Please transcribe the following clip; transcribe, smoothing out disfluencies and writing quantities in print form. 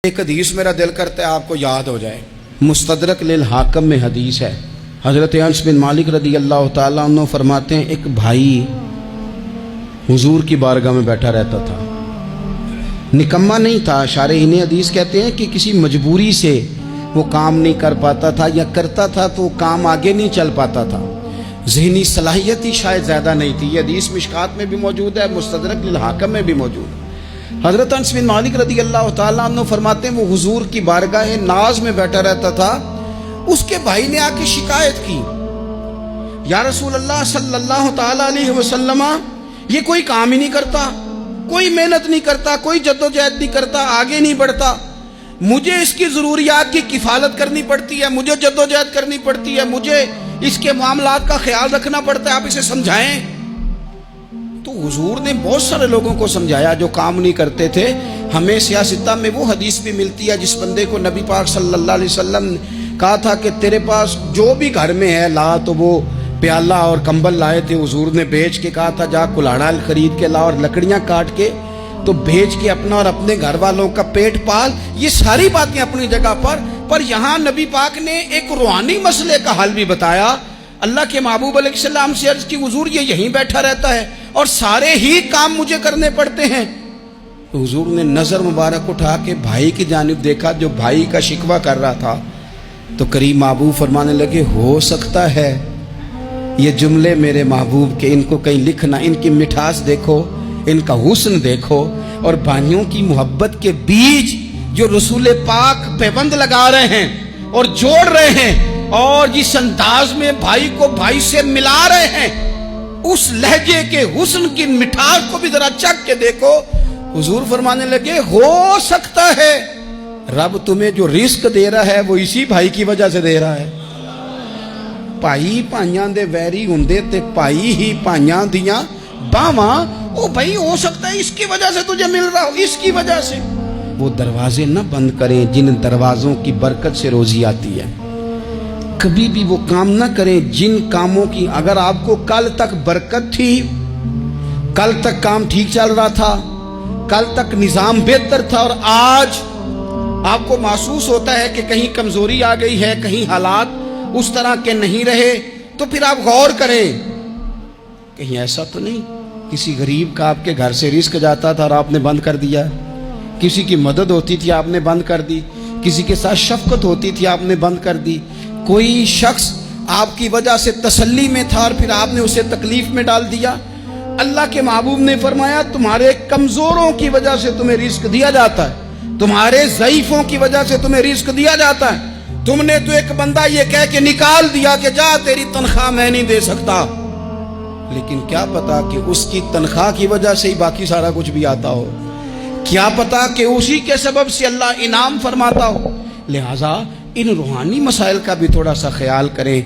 ایک حدیث میرا دل کرتا ہے آپ کو یاد ہو جائے، مستدرک للحاکم میں حدیث ہے۔ حضرت انس بن مالک رضی اللہ تعالیٰ عنہ فرماتے ہیں ایک بھائی حضور کی بارگاہ میں بیٹھا رہتا تھا، نکما نہیں تھا، شارحین حدیث کہتے ہیں کہ کسی مجبوری سے وہ کام نہیں کر پاتا تھا، یا کرتا تھا تو وہ کام آگے نہیں چل پاتا تھا، ذہنی صلاحیت ہی شاید زیادہ نہیں تھی۔ یہ حدیث مشکات میں بھی موجود ہے، مستدرک للحاکم میں بھی موجود ہے۔ حضرت انس بن مالک رضی اللہ تعالیٰ عنہ فرماتے ہیں وہ حضور کی بارگاہ ناز میں بیٹھا رہتا تھا، اس کے بھائی نے آ کے شکایت کی، یا رسول اللہ صلی اللہ تعالیٰ علیہ وسلم، یہ کوئی کام ہی نہیں کرتا، کوئی محنت نہیں کرتا، کوئی جدوجہد نہیں کرتا، آگے نہیں بڑھتا، مجھے اس کی ضروریات کی کفالت کرنی پڑتی ہے، مجھے جدوجہد کرنی پڑتی ہے، مجھے اس کے معاملات کا خیال رکھنا پڑتا ہے، آپ اسے سمجھائیں۔ تو حضور نے بہت سارے لوگوں کو سمجھایا جو کام نہیں کرتے تھے۔ ہمیں سیاستہ میں وہ حدیث بھی ملتی ہے جس بندے کو نبی پاک صلی اللہ علیہ وسلم نے کہا تھا کہ تیرے پاس جو بھی گھر میں ہے لا، تو وہ پیالہ اور کمبل لائے تھے، حضور نے بیچ کے کہا تھا جا کلاڑا خرید کے لا اور لکڑیاں کاٹ کے تو بیچ کے اپنا اور اپنے گھر والوں کا پیٹ پال۔ یہ ساری باتیں اپنی جگہ پر یہاں نبی پاک نے ایک روحانی مسئلے کا حل بھی بتایا۔ اللہ کے محبوب علیہ السلام سے عرض کی حضور یہ یہیں بیٹھا رہتا ہے اور سارے ہی کام مجھے کرنے پڑتے ہیں۔ تو حضور نے نظر مبارک اٹھا کے بھائی کی جانب دیکھا جو بھائی کا شکوہ کر رہا تھا، تو کریم محبوب فرمانے لگے ہو سکتا ہے یہ جملے میرے محبوب کے، ان کو کہیں لکھنا، ان کی مٹھاس دیکھو، ان کا حسن دیکھو، اور بھائیوں کی محبت کے بیج جو رسول پاک پیوند لگا رہے ہیں اور جوڑ رہے ہیں، اور جس انداز میں بھائی کو بھائی سے ملا رہے ہیں، اس لہجے کے حسن کی مٹھاس کو بھی ذرا چکھ کے دیکھو۔ حضور فرمانے لگے ہو سکتا ہے رب تمہیں جو رزق دے رہا ہے وہ اسی بھائی کی وجہ سے دے رہا ہے۔ بھائی پائیاں دے ویری ہوندے تے بھائی ہی پائیاں دیاں باواں، او بھائی ہو سکتا ہے اس کی وجہ سے تجھے مل رہا ہو، اس کی وجہ سے۔ وہ دروازے نہ بند کریں جن دروازوں کی برکت سے روزی آتی ہے، کبھی بھی وہ کام نہ کریں جن کاموں کی اگر آپ کو کل تک برکت تھی، کل تک کام ٹھیک چل رہا تھا، کل تک نظام بہتر تھا، اور آج آپ کو محسوس ہوتا ہے کہ کہیں کمزوری آ گئی ہے، کہیں حالات اس طرح کے نہیں رہے، تو پھر آپ غور کریں کہیں ایسا تو نہیں کسی غریب کا آپ کے گھر سے رزق جاتا تھا اور آپ نے بند کر دیا، کسی کی مدد ہوتی تھی آپ نے بند کر دی، کسی کے ساتھ شفقت ہوتی تھی آپ نے بند کر دی، کوئی شخص آپ کی وجہ سے تسلی میں تھا اور پھر آپ نے اسے تکلیف میں ڈال دیا۔ اللہ کے محبوب نے فرمایا تمہارے کمزوروں کی وجہ سے تمہیں رزق دیا جاتا ہے، تمہارے ضعیفوں کی وجہ سے تمہیں رزق دیا جاتا ہے۔ تم نے تو ایک بندہ یہ کہہ کے نکال دیا کہ جا تیری تنخواہ میں نہیں دے سکتا، لیکن کیا پتا کہ اس کی تنخواہ کی وجہ سے ہی باقی سارا کچھ بھی آتا ہو، کیا پتا کہ اسی کے سبب سے اللہ انعام فرماتا ہو۔ لہٰذا ان روحانی مسائل کا بھی تھوڑا سا خیال کریں۔